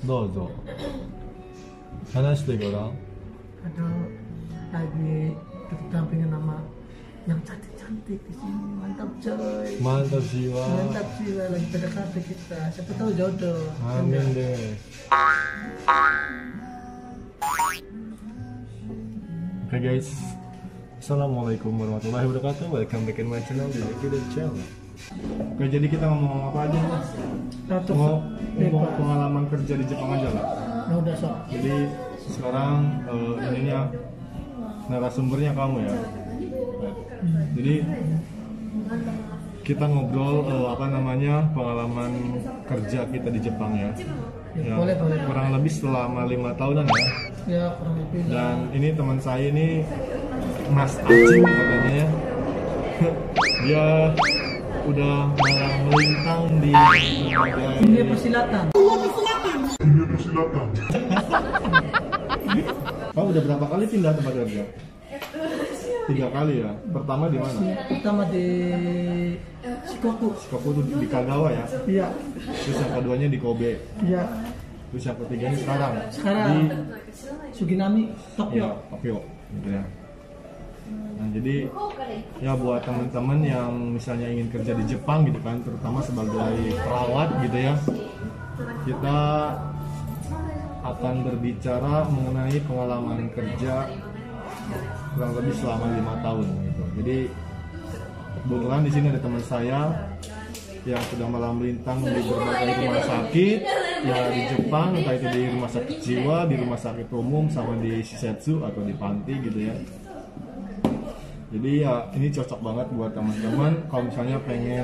Dozo. Hanashite goran. Ada lagi dampingin nama yang cantik-cantik di sini. Mantap coy. Mantap jiwa. Mantap jiwa, lagi PDKT kita. Siapa tahu jodoh. Amin deh. Oke guys, assalamualaikum warahmatullahi wabarakatuh. Welcome back in my channel di Video Channel. Oke, jadi kita ngomong apa aja nih? Ngomong pengalaman kerja di Jepang aja lah. Nah, udah sok. Jadi sekarang ininya narasumbernya kamu ya. Jadi kita ngobrol pengalaman kerja kita di Jepang ya. Ya, boleh. kurang lebih selama 5 tahunan ya. Ya, kurang lebih. Dan ini teman saya ini Mas Acing katanya ya. Dia udah malang melintang di Dunia persilatan. Kamu udah berapa kali pindah tempat kerja? 3 kali ya. Pertama di mana? Pertama di Shikoku. Shikoku itu di Kagawa ya. Iya. Terus yang keduanya di Kobe. Iya. Terus yang ketiganya sekarang Sekarang di Suginami, Tokyo. Tokyo gitu ya. Nah, jadi ya buat teman-teman yang misalnya ingin kerja di Jepang gitu kan, terutama sebagai perawat gitu ya, kita akan berbicara mengenai pengalaman kerja kurang lebih selama 5 tahun gitu. Jadi kebetulan di sini ada teman saya yang sudah malam melintang di berbagai rumah sakit ya di Jepang, entah itu di rumah sakit jiwa, di rumah sakit umum, sama di shisetsu atau di panti gitu ya. Jadi ya ini cocok banget buat teman-teman kalau misalnya pengen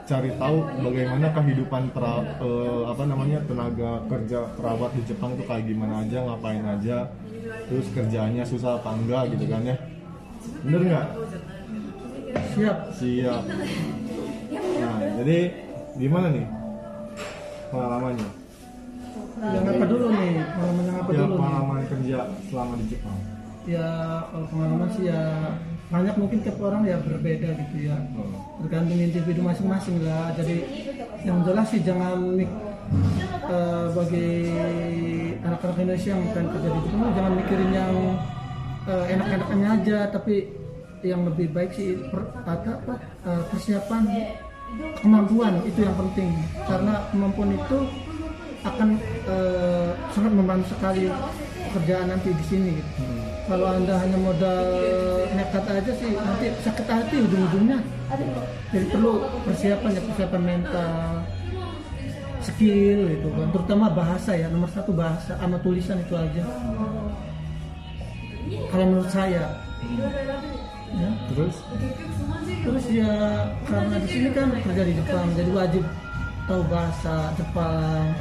cari tahu bagaimana kehidupan tenaga kerja perawat di Jepang itu kayak gimana aja, ngapain aja, terus kerjaannya susah apa enggak gitu kan ya. Bener nggak? Siap. Nah, jadi gimana nih pengalamannya? Yang apa dulu nih? Pengalaman kerja selama di Jepang. Ya, kalau pengalaman sih ya banyak, mungkin tiap orang ya berbeda gitu ya. Tergantung individu masing-masing lah. Jadi yang jelas sih jangan bagi anak-anak Indonesia yang bukan kerja di Jepang, jangan mikirin yang enak-enaknya aja, tapi yang lebih baik sih persiapan kemampuan itu yang penting, karena kemampuan itu akan sangat membantu sekali pekerjaan nanti di sini gitu. Kalau Anda hanya modal nekat aja sih nanti sakit hati ujung-ujungnya. Jadi perlu persiapan mental, skill gitu kan, terutama bahasa ya, nomor 1 bahasa sama tulisan itu aja. Kalau menurut saya. Ya. Terus ya karena di sini kan kerja di Jepang, jadi wajib tahu bahasa Jepang,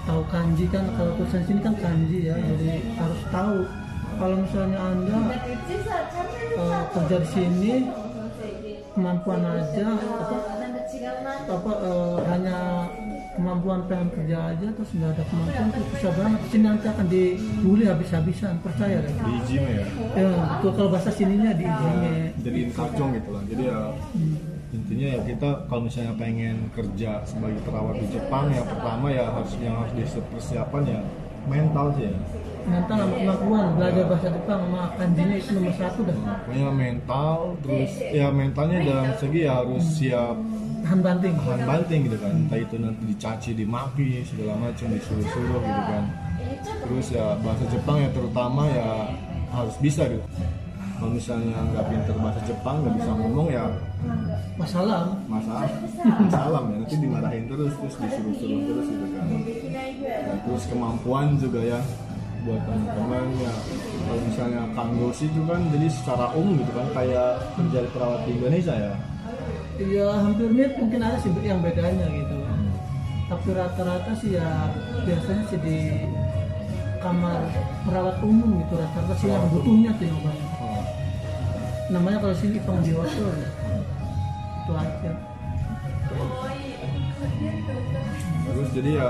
tahu kanji kan, kalau tulisan sini kan kanji ya, jadi harus tahu. Kalau misalnya Anda kerja di sini kemampuan aja hanya kemampuan pengen kerja aja terus nggak ada kemampuan, itu susah banget. Sini nanti akan dibully habis-habisan, percaya deh. Di Ijime ya? Ya betul, kalau bahasa sininya di Ijime. Jadiin kacung gitu lah. Jadi ya intinya ya kita kalau misalnya pengen kerja sebagai perawat di Jepang, yang pertama ya harus dipersiapkan ya mental sih ya. Mental sama kemampuan belajar bahasa Jepang sama kanjinya itu nomor 1 dah. Pokoknya mental, terus ya mentalnya dalam segi ya harus siap Tahan banting gitu kan, entah itu nanti dicaci, dimaki, segala macam, disuruh-suruh gitu kan. Terus ya bahasa Jepang ya terutama ya harus bisa gitu. Kalau misalnya nggak pinter bahasa Jepang, nggak bisa ngomong ya masalah ya, nanti dimarahin terus disuruh-suruh terus gitu kan. Dan terus kemampuan juga ya buat teman-teman ya, kalau misalnya kanggoshi itu kan jadi secara umum gitu kan kayak kerja perawat di Indonesia ya. Iya, hampir mirip, mungkin ada sih yang bedanya gitu. Tapi rata-rata sih ya biasanya sih di kamar perawat umum gitu, rata-rata sih yang butuhnya tuh yang banyak. Namanya kalau sini pengjiwasyo ya. Itu aja. Terus jadi ya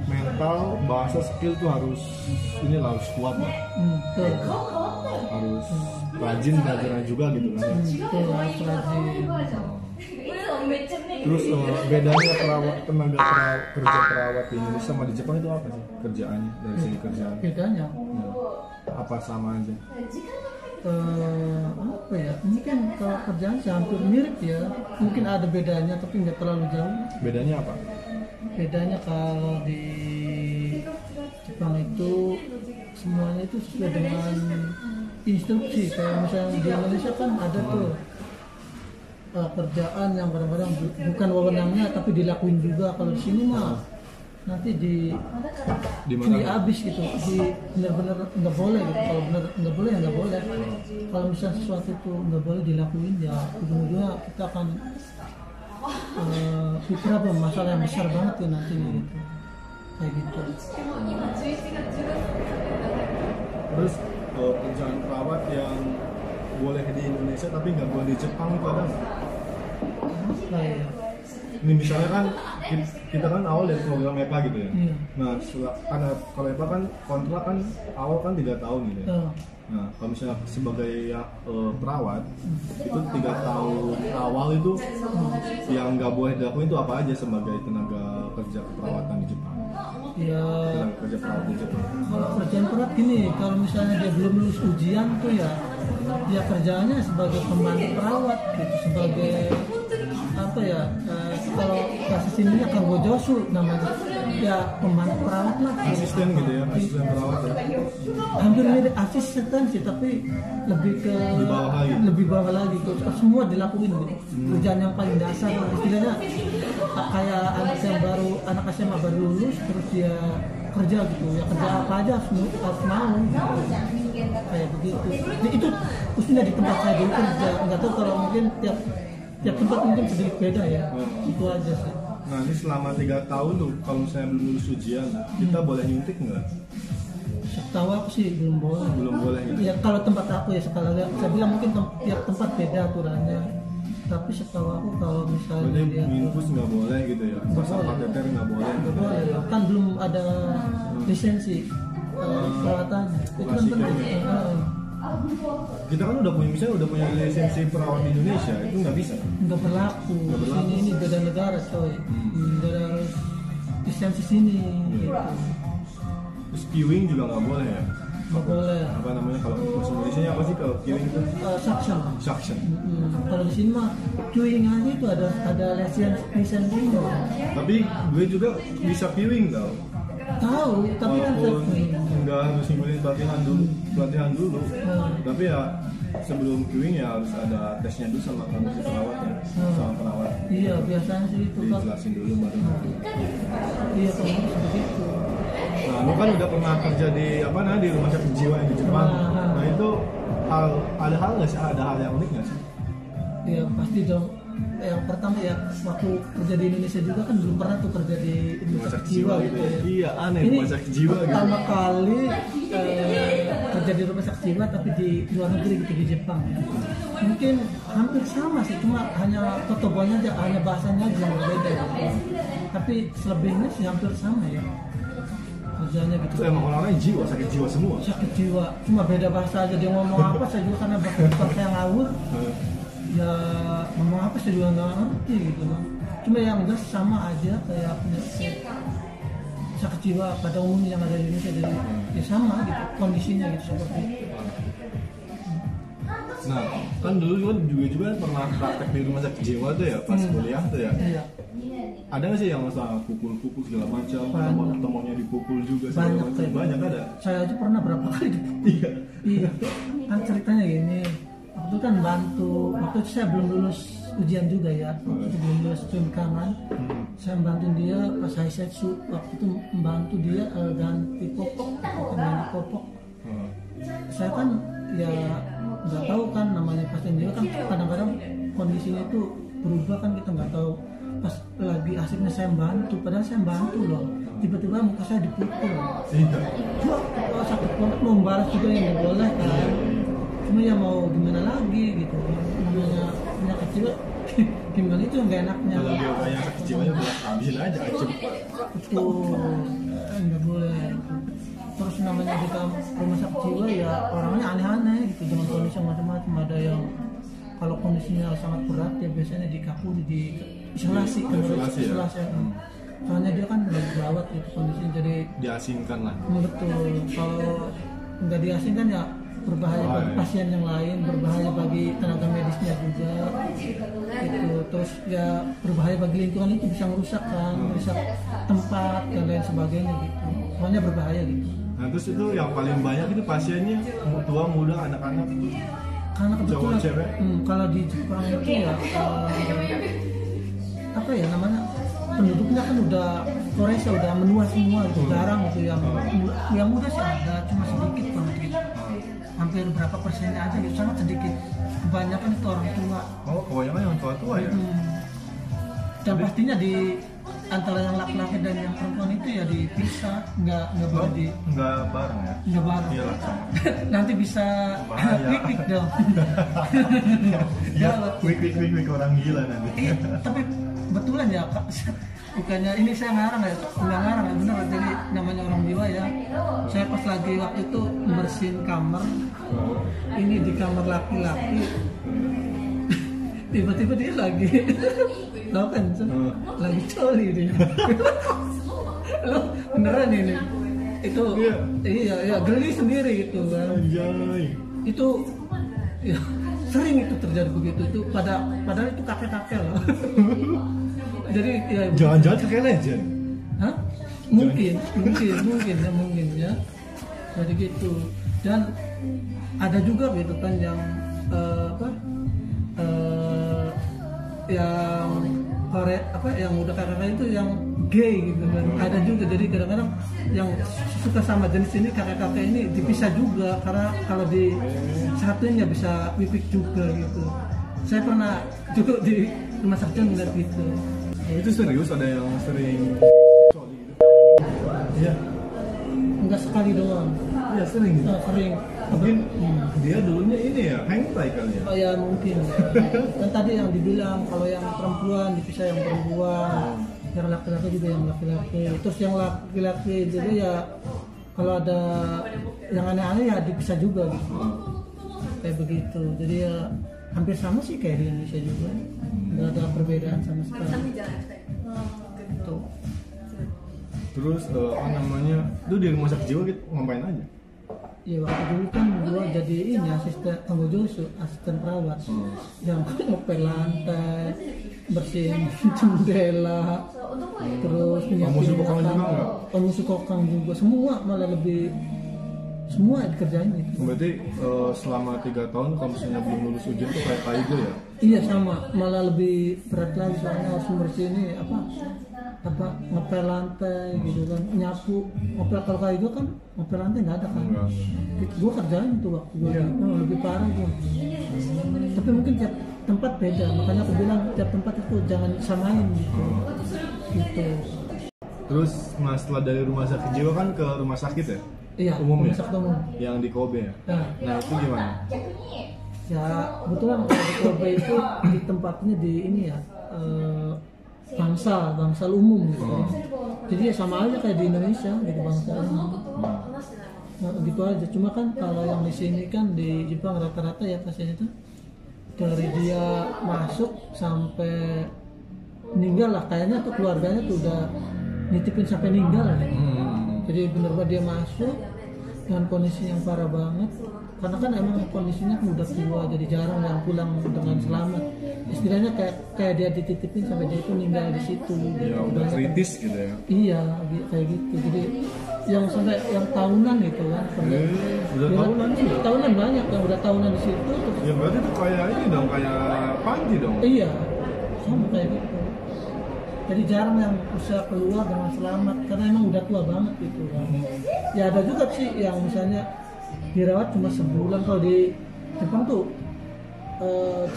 mental, bahasa, skill tuh harus kuat lah. Harus rajin belajar juga gitu kan. Harus rajin. Terus bedanya kerja perawat di Indonesia sama di Jepang itu apa sih kerjaannya dari segi kerjaan? Bedanya Ya. Apa sama aja? apa ya? Mungkin kalau kerjaan sih hampir mirip ya. Mungkin ada bedanya tapi nggak terlalu jauh. Bedanya apa? Bedanya kalau di Jepang itu semuanya itu sesuai dengan instruksi. Kayak misalnya di Indonesia kan ada tuh kerjaan yang kadang-kadang bukan wewenangnya tapi dilakuin juga. Kalau di sini mah nanti di habis gitu, di benar-benar nggak boleh gitu. Kalau benar nggak boleh ya nggak boleh. Kalau misalnya sesuatu itu nggak boleh dilakuin ya ujung-ujungnya kita akan pikir apa masalah yang besar banget ya nantinya gitu, kayak gitu. Terus kerjaan perawat yang boleh di Indonesia tapi nggak boleh di Jepang itu ada nggak? Nah, ya. Ini misalnya kan kita kan awal dari program EPA gitu ya. Iya. Nah karena kalau EPA kan kontrak kan awal kan 3 tahun gitu ya. Oh. Nah kalau misalnya sebagai perawat itu 3 tahun awal itu yang nggak boleh dilakuin itu apa aja sebagai tenaga kerja keperawatan di Jepang? Ya, Tenaga kerja perawat di Jepang. kalau kerjaan berat gini, kalau misalnya dia belum lulus ujian tuh ya dia kerjanya sebagai pembantu perawat gitu, sebagai apa ya, kalau bahasa sininya Kangojosu namanya, ya pembantu perawat lah. Asisten gitu ya, asisten perawat ya. Hampir mirip asisten sih, tapi lebih ke Di bawah lagi. lebih bawah lagi tuh, semua dilakuin gitu. Kerjaan yang paling dasar istilahnya kayak anak SMA baru lulus terus dia kerja gitu, ya kerja apa aja harus mau gitu. Kayak begitu. Jadi itu khususnya di tempat saya dulu kerja, nggak tahu kalau mungkin tiap tempat mungkin sedikit beda ya. Itu aja sih. Nah ini selama 3 tahun tuh kalau misalnya belum lulus ujian kita boleh nyuntik nggak? Setahu aku sih belum boleh. Belum boleh gitu. Ya kalau tempat aku ya sekali lagi saya bilang mungkin tiap tempat beda aturannya. Tapi setahu aku kalau misalnya Berarti dia minfus nggak boleh gitu ya? Pas apa teter nggak boleh? nggak boleh, kan belum ada lisensi perawatannya. Itu kan Masih penting. kayaknya. Kita kan udah punya lisensi perawat di Indonesia itu nggak bisa. Nggak berlaku. Nggak berlaku. Ini beda negara coy. Beda harus lisensi sini. Gitu. Terus queuing juga nggak boleh ya? Nggak boleh. Apa namanya kalau bahasa Indonesia apa sih kalau queuing itu? Suction. Suction. Kalau di sini mah queuing aja itu ada lisensinya. Tapi gue juga bisa queuing tau. Tahu, tapi kan Walaupun nggak harus ngikutin pelatihan dulu. Tapi ya sebelum queuing ya harus ada tesnya dulu sama kamu perawat ya, sama perawat. Iya, biasanya sih itu kan. Dijelasin dulu baru. Iya, kalau seperti itu. Nah, lu kan udah pernah kerja di di rumah sakit jiwa yang di Jepang. Nah itu ada hal nggak sih? Ada hal yang unik nggak sih? Ya pasti dong. Yang pertama ya waktu kerja di Indonesia juga kan belum pernah tuh kerja di rumah sakit jiwa gitu ya. Iya aneh Ini rumah sakit jiwa gitu. pertama kali kerja di rumah sakit jiwa tapi di luar negeri gitu di Jepang ya. Mungkin hampir sama sih, cuma hanya kotobonya aja, hanya bahasanya aja yang berbeda gitu. Tapi selebihnya sih hampir sama ya kerjanya gitu. Itu emang orang-orang jiwa, sakit jiwa semua. Sakit jiwa, cuma beda bahasa aja dia ngomong apa saya juga karena bahasa saya ngawur. Ya ngomong apa saya juga nggak ngerti gitu loh. Cuma yang jelas sama aja kayak penyakit sakit jiwa pada umumnya yang ada di Indonesia, jadi ya sama gitu kondisinya gitu seperti itu. Nah kan dulu juga pernah praktek di rumah sakit jiwa tuh ya pas kuliah tuh ya. Iya. Ada nggak sih yang masalah pukul-pukul segala macam, teman-temannya dipukul juga Banyak, segala macam? Banyak ada. Saya aja pernah berapa kali dipukul. Iya. Iya. Kan ceritanya gini. Waktu itu kan bantu, waktu itu saya belum lulus ujian juga ya, waktu itu belum lulus cuci kanan. Saya membantu dia pas saya setsu, waktu itu membantu dia ganti popok. Saya kan ya nggak tahu kan namanya pasien jiwa kan kadang-kadang kondisinya itu berubah kan, kita nggak tahu. Pas lagi asiknya saya bantu, padahal saya bantu loh, tiba-tiba muka saya dipukul. Wah, sakit banget, mau membalas juga yang nggak boleh kan. Cuma ya mau gimana lagi gitu, namanya penyakit jiwa gimana itu nggak enaknya. Kalau dia banyak sakit jiwanya udah habisin aja acem. Itu nggak boleh. Terus namanya di rumah sakit jiwa ya orangnya aneh-aneh gitu, dengan kondisi macam-macam, ada yang kalau kondisinya sangat berat ya biasanya dikapuri, di isolasi, isolasi. Soalnya dia kan lagi gawat gitu kondisinya, jadi diasingkan lah. Betul, kalau nggak diasingkan ya berbahaya bagi pasien yang lain, berbahaya bagi tenaga medisnya juga gitu. Terus ya berbahaya bagi lingkungan, itu bisa merusak kan, merusak tempat dan lain sebagainya gitu. Soalnya berbahaya gitu. Nah terus itu yang paling banyak itu pasiennya tua, muda, anak-anak, karena kebetulan cowok, cewek. Kalau di Jepang itu ya apa ya namanya, penduduknya kan udah Korea udah menua semua gitu, jarang gitu yang muda sih ada, cuma sedikit banget gitu. Hampir berapa persennya aja gitu, sangat sedikit. Kebanyakan itu orang tua. Oh, kebanyakan yang tua-tua ya. Dan pastinya di antara yang laki-laki dan yang perempuan itu ya dipisah, nggak boleh nggak bareng ya. Nggak bareng. Iyalah sama. Nanti bisa quick dong. Ya, quick orang gila nanti. Tapi betulan ya Kak, bukannya ini saya ngarang ya, nggak ngarang ya, bener. Jadi namanya orang jiwa ya, saya pas lagi waktu itu bersihin kamar, ini di kamar laki-laki, tiba-tiba dia lagi tau kan, lagi coli dia. Loh, beneran ini itu iya geli sendiri gitu kan. Itu ya sering itu terjadi begitu, itu padahal itu kakek-kakek loh. Jadi ya jangan-jangan kakek legend. Hah? Mungkin ya. Jadi gitu. Dan ada juga gitu kan yang yang Korea yang udah kakak itu yang gay gitu kan. Ada juga, jadi kadang-kadang yang suka sama jenis ini kakek-kakek ini dipisah juga, karena kalau di satunya bisa wipik juga gitu. Saya pernah juga di rumah sakit ngeliat gitu. Itu serius, ada yang sering coli gitu? Iya. Enggak sekali doang. Iya sering. Sering. Mungkin dia dulunya ini ya, hentai kali ya? Oh ya mungkin. Dan tadi yang dibilang kalau yang perempuan dipisah yang perempuan, yang laki-laki juga yang laki-laki. Terus yang laki-laki jadi ya kalau ada yang aneh-aneh ya dipisah juga gitu. Kayak begitu. Jadi ya hampir sama sih kayak di Indonesia juga. Nggak ada perbedaan sama sekali. Tuh. Terus namanya, itu di rumah sakit jiwa gitu ngapain aja? Iya, waktu dulu kan gua jadi ini asisten pengurus, asisten perawat yang ngepel lantai, bersihin jendela, terus musuh kokang juga nggak? Musuh kokang juga, semua malah lebih semua dikerjain gitu. Berarti selama 3 tahun kalau misalnya belum lulus ujian tuh kayak Kaigo ya? Iya sama, malah lebih berat lagi soalnya harus membersih ini ngepel lantai gitu kan, nyapu, ngepel. Kalau Kaigo kan ngepel lantai nggak ada kan. Gue kerjain tuh waktu gue lebih parah gue. Tapi mungkin tiap tempat beda, makanya aku bilang tiap tempat itu jangan samain gitu. Terus setelah dari rumah sakit jiwa kan ke rumah sakit ya? Iya, umum ya? Umum. Yang di Kobe ya? Nah itu gimana? Ya kebetulan kalau di Kobe itu di tempatnya di ini ya, bangsal umum gitu. Jadi ya sama aja kayak di Indonesia gitu, bangsal umum. Nah, gitu aja. Cuma kan kalau yang di sini kan di Jepang rata-rata ya pasien itu dari dia masuk sampai meninggal lah, kayaknya tuh keluarganya tuh udah nitipin sampai meninggal gitu. Jadi bener-bener dia masuk dengan kondisi yang parah banget, karena kan emang kondisinya kan udah tua, jadi jarang yang pulang dengan selamat. Istilahnya kayak dia dititipin sampai dia itu meninggal di situ. Ya udah kritis gitu ya? Iya kayak gitu. Jadi yang sampai yang tahunan gitu kan. Udah tahunan juga? Tahunan banyak yang udah tahunan di situ. Ya berarti itu kayak ini dong, kayak panti dong? Iya sama kayak gitu. Jadi jarang yang bisa keluar dengan selamat karena emang udah tua banget gitu kan. Ya ada juga sih yang misalnya dirawat cuma sebulan. Kalau di Jepang tuh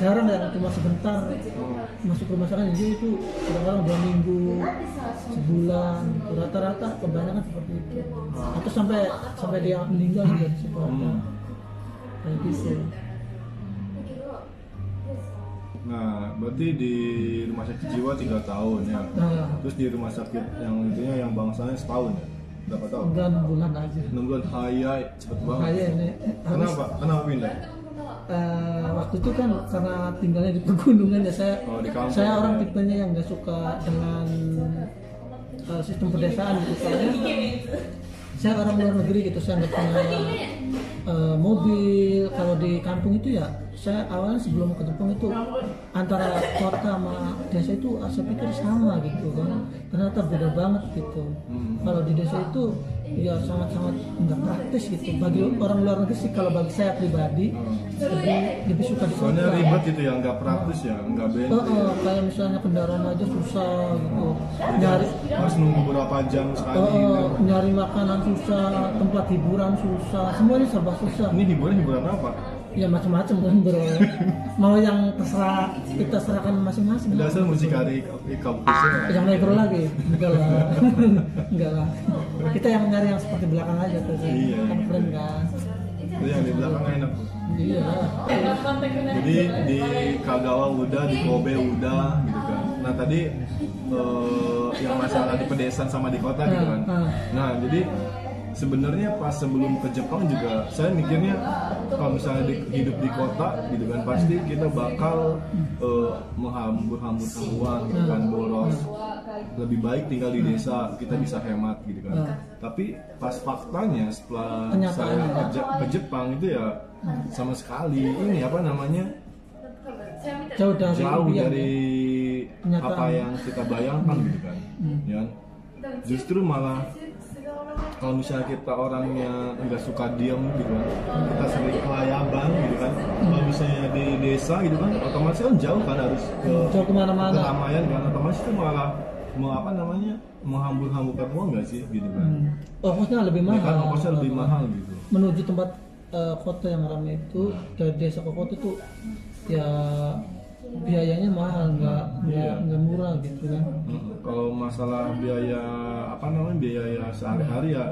jarang yang cuma sebentar masuk rumah sakit, jadi itu kadang-kadang 2 minggu, sebulan, rata-rata kebanyakan seperti itu. Atau sampai dia meninggal juga di situ kayak gitu. Nah, berarti di rumah sakit jiwa 3 tahun ya. Terus di rumah sakit yang intinya yang bangsanya setahun ya? Berapa tahun? Enggak, 6 bulan aja. 6 bulan, hayai, cepet banget. Hayai ini. Kenapa pindah? waktu itu kan karena tinggalnya di pegunungan ya, di kampung, saya orang tipenya yang nggak suka dengan sistem pedesaan gitu. Soalnya saya orang luar negeri gitu, saya nggak punya mobil. Kalau di kampung itu ya, saya awalnya sebelum ke Jepang itu antara kota sama desa itu saya pikir sama gitu kan, ternyata beda banget gitu. Kalau di desa itu ya sangat-sangat nggak praktis gitu bagi orang luar negeri sih. Kalau bagi saya pribadi lebih suka di kota. Soalnya ribet gitu ya, nggak praktis ya, nggak bener. Kayak misalnya kendaraan aja susah gitu, nyari harus nunggu berapa jam sekali gitu. Nyari makanan susah, tempat hiburan susah, semuanya serba susah. Ini hiburan apa? Ya macam-macam kan bro. Mau yang terserah, kita serahkan masing-masing. Dasar mucikari kampusnya. Yang negro lagi? Enggak lah. Enggak lah. Kita yang nyari yang seperti belakang aja tuh. Iya. Kan keren kan. Itu yang di belakang enak. Iya. Jadi di Kagawa udah, di Kobe udah gitu kan. Nah tadi yang masalah di pedesaan sama di kota gitu kan. Nah jadi sebenarnya pas sebelum ke Jepang juga saya mikirnya kalau misalnya hidup di kota gitu kan, pasti kita bakal menghambur-hamburkan uang gitu kan, boros. Lebih baik tinggal di desa, kita bisa hemat gitu kan. Tapi pas faktanya setelah saya ke Jepang itu ya sama sekali ini apa namanya jauh dari apa yang kita bayangkan gitu kan. Ya, justru malah kalau misalnya kita orangnya nggak suka diem gitu kan, kita sering kelayaban gitu kan. Kalau misalnya di desa gitu kan, otomatis kan jauh kan, harus ke kemana-mana, keramaian kan, otomatis itu malah menghambur-hamburkan uang nggak sih gitu kan. Ongkosnya lebih mahal. Ya kan, ongkosnya lebih mahal gitu. Menuju tempat kota yang ramai itu, dari desa ke kota itu ya biayanya mahal, nggak murah gitu kan. Kalau masalah biaya biaya sehari-hari ya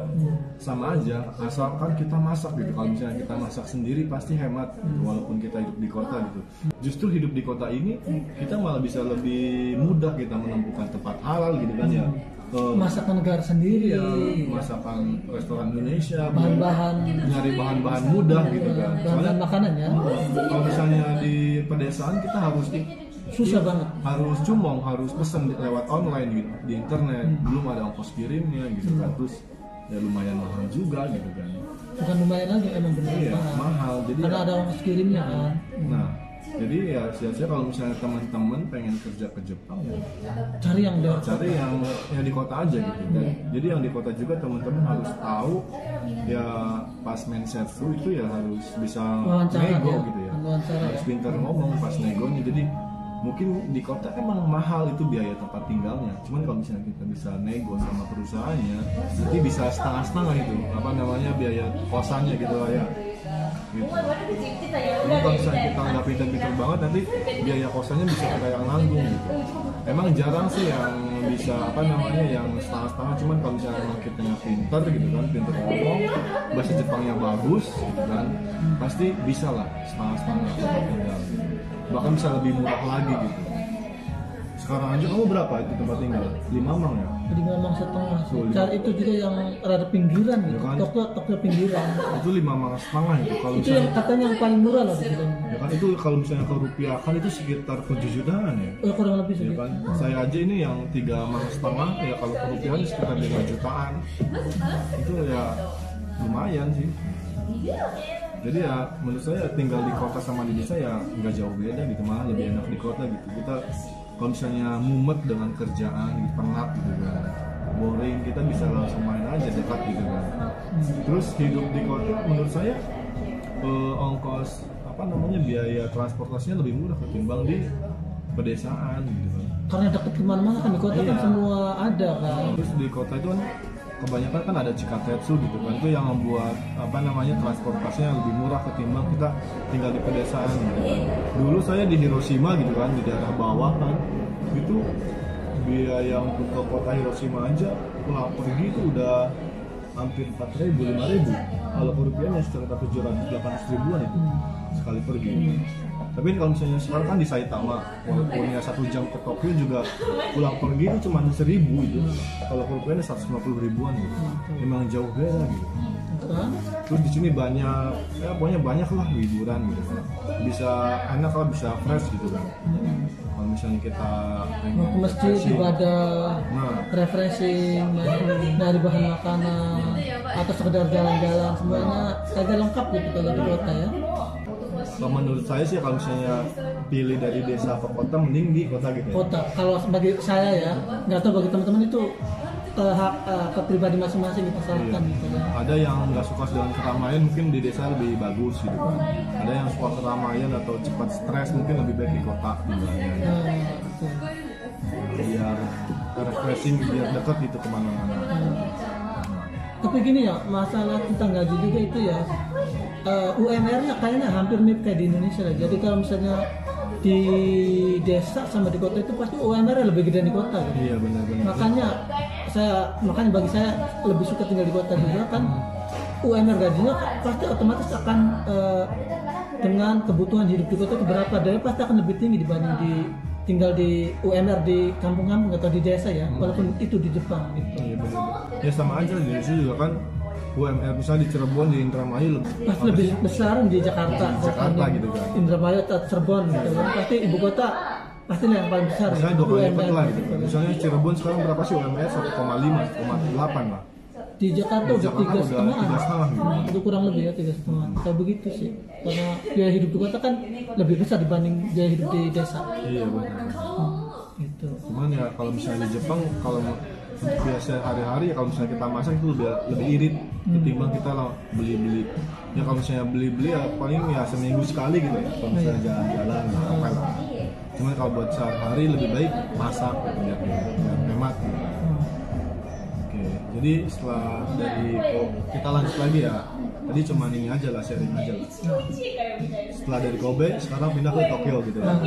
sama aja, asalkan kita masak gitu. Kalau misalnya kita masak sendiri pasti hemat gitu, walaupun kita hidup di kota gitu. Justru hidup di kota ini kita malah bisa lebih mudah kita menemukan tempat halal gitu kan ya. Masakan negara sendiri ya, masakan restoran Indonesia, nyari bahan-bahan mudah gitu kan. Bahan makanan ya. Kalau misalnya di pedesaan kita harus susah banget, harus pesan lewat online gitu, di internet, belum ada ongkos kirimnya gitu kan. Terus ya lumayan mahal juga gitu kan. Bukan lumayan lagi, emang benar mahal. Jadi karena ada ongkos kirimnya kan. Nah, jadi ya sia-sia kalau misalnya teman-teman pengen kerja ke Jepang ya cari yang di kota aja gitu kan. Jadi yang di kota juga teman-teman harus tahu ya, pas main setsu itu ya harus bisa nego gitu ya. Harus pintar ngomong pas negonya. Jadi mungkin di kota emang mahal itu biaya tempat tinggalnya, cuman kalau misalnya kita bisa nego sama perusahaannya, nanti bisa setengah-setengah itu biaya kosannya gitu lah ya gitu. Jadi kalau misalnya kita nggak pintar-pintar banget, nanti biaya kosannya bisa kita yang nanggung gitu. Emang jarang sih yang bisa yang setengah-setengah, cuman kalau misalnya emang kita pintar gitu kan, pintar ngomong, bahasa Jepangnya bagus gitu kan, pasti bisa lah setengah-setengah tempat tinggal gitu. Bahkan bisa lebih murah lagi gitu. Sekarang aja kamu berapa itu tempat tinggal? 5 mang ya? 5 mang setengah. Cari itu juga yang rada pinggiran gitu. Ya kan? Tokyo pinggiran. Itu 5 mang setengah itu. Kalau itu yang katanya yang paling murah lah gitu. Ya kan itu kalau misalnya ke rupiah kan itu sekitar 7 jutaan ya. Kurang lebih segitu. Ya kan? Saya aja ini yang 3 mang setengah ya, kalau ke rupiah sekitar 5 jutaan. Itu ya lumayan sih. Jadi ya menurut saya tinggal di kota sama di desa ya nggak jauh beda gitu, malah lebih enak di kota gitu. Kita kalau misalnya mumet dengan kerjaan gitu, penat gitu kan, boring, kita bisa langsung main aja dekat gitu kan. Terus hidup di kota menurut saya ongkos biaya transportasinya lebih murah ketimbang di pedesaan gitu kan. Karena dekat kemana-mana kan, di kota kan semua ada kan. Terus di kota itu kan kebanyakan kan ada Chikatetsu gitu kan, itu yang membuat transportasinya lebih murah ketimbang kita tinggal di pedesaan gitu kan. Dulu saya di Hiroshima gitu kan, di daerah bawah kan, itu biaya untuk ke kota Hiroshima aja pulang pergi itu udah hampir 4.000, 5.000. Kalau rupiahnya sekitar 700-800 ribuan itu sekali pergi. Tapi kalau misalnya sekarang kan di Saitama, walaupun ya 1 jam ke Tokyo juga pulang pergi itu cuma 1.000 itu. Kalau rupiahnya 150 ribuan gitu. Memang jauh beda gitu. Terus di sini banyak, ya pokoknya banyak lah hiburan gitu kan. Bisa enak lah, bisa fresh gitu kan. Kalau misalnya kita Mau ke masjid, ibadah, nah, refreshing, dari bahan makanan, atau sekedar jalan-jalan, semuanya agak lengkap gitu kalau di kota ya. kalau menurut saya sih kalau misalnya pilih dari desa ke kota, mending di kota gitu ya. Kota, kalau bagi saya ya, nggak tahu bagi teman-teman itu hak kepribadi masing-masing kita salahkan gitu ya. Ada yang nggak suka dengan keramaian, mungkin di desa lebih bagus gitu kan. Ada yang suka keramaian atau cepat stres, mungkin lebih baik di kota gitu kan. Betul. Biar refreshing, biar dekat gitu kemana-mana. Tapi gini ya, masalah tentang gaji juga itu ya, UMR-nya kayaknya hampir mirip kayak di Indonesia lah. Jadi kalau misalnya di desa sama di kota itu pasti UMR-nya lebih gede di kota gitu. Iya benar-benar. Makanya bagi saya lebih suka tinggal di kota juga kan. UMR gajinya pasti otomatis akan dengan kebutuhan hidup di kota itu berapa, dia pasti akan lebih tinggi dibanding tinggal di UMR di kampung-kampung atau di desa ya, walaupun itu di Jepang gitu. Iya benar. Ya sama aja di Indonesia juga kan, UMR misalnya di Cirebon, di Indramayu Pasti lebih besar di Jakarta gitu kan. Indramayu atau Cirebon gitu kan. Pasti ibu kota pasti yang paling besar. Misalnya 2 kali lipat lah gitu. Misalnya Cirebon sekarang berapa sih UMR? 1,5, 1,8 lah. Di Jakarta udah 3,5 gitu. itu kurang lebih ya 3,5 kayak begitu sih, karena biaya hidup di kota kan lebih besar dibanding biaya hidup di desa. Iya benar. Gitu. Cuman ya kalau misalnya di Jepang, kalau biasa hari-hari ya kalau misalnya kita masak itu lebih irit ketimbang kita lah beli-beli. Ya kalau misalnya beli-beli ya paling ya seminggu sekali gitu ya. Kalau misalnya jalan-jalan ya apa lah. Cuman kalau buat sehari-hari lebih baik masak gitu, biar hemat gitu. Oke, jadi setelah dari kita lanjut lagi ya. Tadi cuma ini aja lah, sharing aja lah. Setelah dari Kobe sekarang pindah ke Tokyo gitu ya. Nah,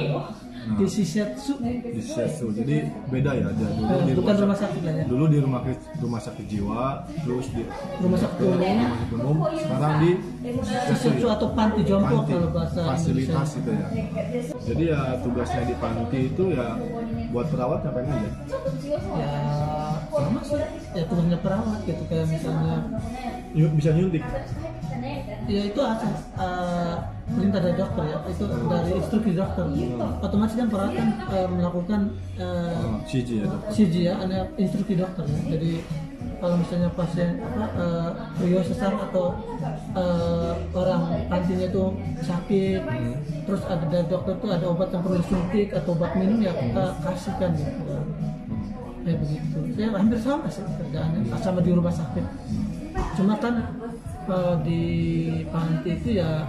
Di Shisetsu jadi beda ya. Dulu di bukan rumah sakit lah ya. Dulu di rumah sakit jiwa, terus di Rumah sakit umum, sekarang di Shisetsu atau panti jompo kalau bahasa fasilitas Indonesia. itu ya. Jadi ya tugasnya di panti itu ya buat perawat ngapain aja? Ya sama sih, ya tugasnya perawat gitu, kayak misalnya Bisa nyuntik. ya itu asas perintah dari dokter ya, itu dari instruksi dokter. Otomatis kan perawat kan melakukan CG ya dok. CG ya, ada instruksi dokter ya. Jadi kalau misalnya pasien prio sesar atau orang pantinya itu sakit, terus ada dari dokter tuh ada obat yang perlu disuntik atau obat minum ya kita kasihkan gitu. Kayak begitu. Saya hampir sama sih kerjaannya, sama di rumah sakit. Cuma kan di panti itu ya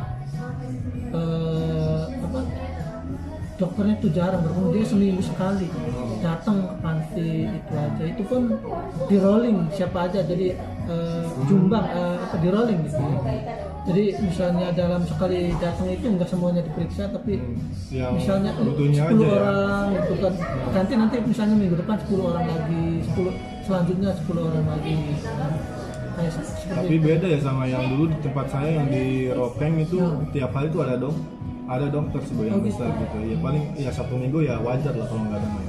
dokternya itu jarang, bertemu dia seminggu sekali datang ke panti itu aja, itu pun di rolling siapa aja, jadi jumbang di rolling gitu. Jadi misalnya dalam sekali datang itu enggak semuanya diperiksa, tapi misalnya 10 orang itu kan, nanti misalnya minggu depan 10 orang lagi, 10 selanjutnya 10 orang lagi. Tapi beda ya sama yang dulu di tempat saya yang di Ropeng itu tiap hari itu ada dokter sebenarnya besar gitu. Ya paling ya Sabtu Minggu ya wajar lah kalau nggak ada mah.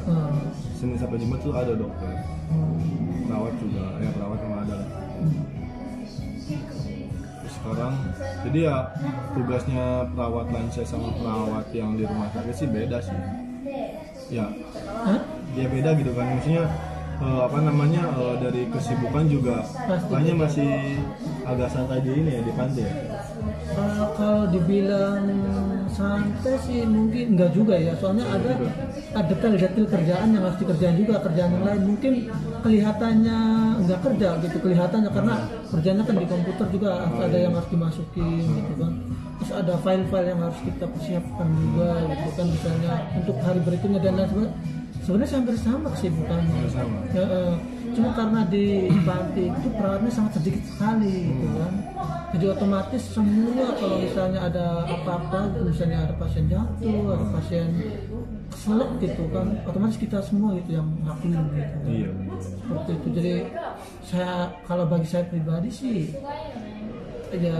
Senin sampai Jumat tuh ada dokter. Perawat juga, ya perawat sama ada. Sekarang jadi ya tugasnya perawat lansia sama perawat yang di rumah sakit sih beda sih. Ya, dia beda gitu kan, maksudnya dari kesibukan juga kayaknya masih agak santai di ini ya, di pantai ya. Kalau dibilang santai sih mungkin enggak juga ya, soalnya ada detail-detail kerjaan yang harus dikerjain juga, kerjaan yang lain mungkin kelihatannya enggak kerja gitu, kelihatannya karena kerjanya kan di komputer juga ada yang harus dimasukin gitu kan, terus ada file-file yang harus kita persiapkan juga gitu kan, misalnya untuk hari berikutnya dan lain sebagainya. Sebenarnya hampir sama kesibukannya. Cuma karena di panti itu perawatnya sangat sedikit sekali gitu kan. Jadi otomatis semua kalau misalnya ada apa-apa, misalnya ada pasien jatuh, ada pasien keselak gitu kan, otomatis kita semua gitu yang ngelakuin gitu. Iya. Seperti itu. Jadi kalau bagi saya pribadi sih ya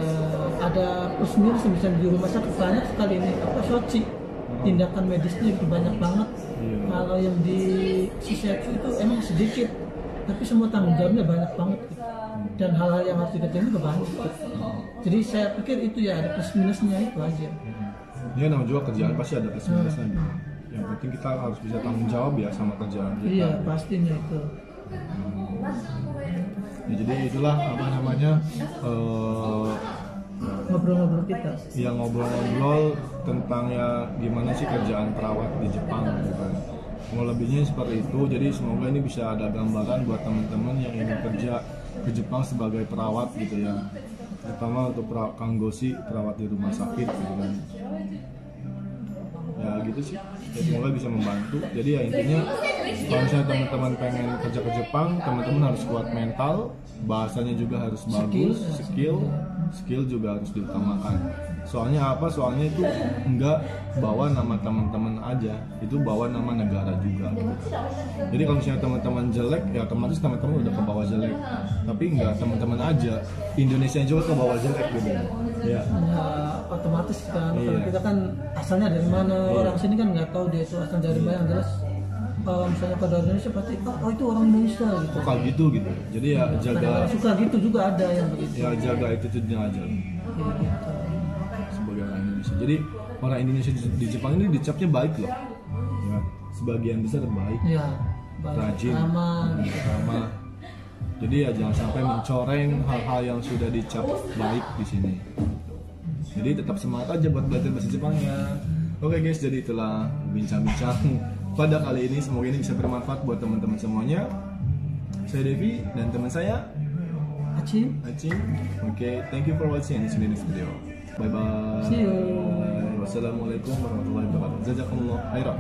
ada plus minus, misalnya di rumah sakit banyak sekali ini shochi, tindakan medisnya itu banyak banget. Kalau yang di Shisetsu itu emang sedikit, tapi semua tanggung jawabnya banyak banget gitu. Dan hal-hal yang harus dikerjain juga banyak gitu. Jadi saya pikir itu ya ada plus minusnya itu aja. Ya namanya juga kerjaan pasti ada plus minusnya gitu. Yang penting kita harus bisa tanggung jawab ya sama kerjaan kita. Iya pastinya itu. Ya, jadi itulah apa namanya Ngobrol-ngobrol kita. yang ngobrol-ngobrol tentang ya gimana sih kerjaan perawat di Jepang gitu kan. Mau lebihnya seperti itu, jadi semoga ini bisa ada gambaran buat teman-teman yang ingin kerja ke Jepang sebagai perawat gitu ya, terutama untuk Kanggoshi, perawat di rumah sakit gitu kan. Ya gitu sih, ya, semoga bisa membantu. Jadi ya intinya kalau misalnya teman-teman pengen kerja ke Jepang, teman-teman harus kuat mental, bahasanya juga harus bagus, skill juga harus diutamakan. Soalnya apa? Soalnya itu enggak bawa nama teman-teman aja, itu bawa nama negara juga. Jadi kalau misalnya teman-teman jelek, ya otomatis teman-teman udah ke bawah jelek. Tapi enggak teman-teman aja, Indonesia juga ke bawah jelek gitu. Ya. Otomatis kan, Iya. kita kan asalnya dari mana, Iya. orang sini kan nggak tahu dia itu asal dari mana. Yang jelas kalau misalnya pada Indonesia pasti oh itu orang Indonesia gitu. Kok gitu. Jadi ya jaga, Kadang-kadang suka gitu juga ada yang begitu. ya jaga attitude-nya aja Kayak gitu. sebagai orang Indonesia. Jadi orang Indonesia di Jepang ini dicapnya baik loh. Ya, sebagian besar baik, Iya, baik, rajin, ramah. ramah. Jadi ya jangan sampai mencoreng hal-hal yang sudah dicap baik di sini. Jadi tetap semangat aja buat belajar bahasa Jepangnya. Oke guys, jadi itulah bincang-bincang pada kali ini. Semoga ini bisa bermanfaat buat teman-teman semuanya. Saya Devi dan teman saya Acim. Oke, thank you for watching this video. Bye bye. See you. Wassalamualaikum warahmatullahi wabarakatuh. Jazakumullah khairan.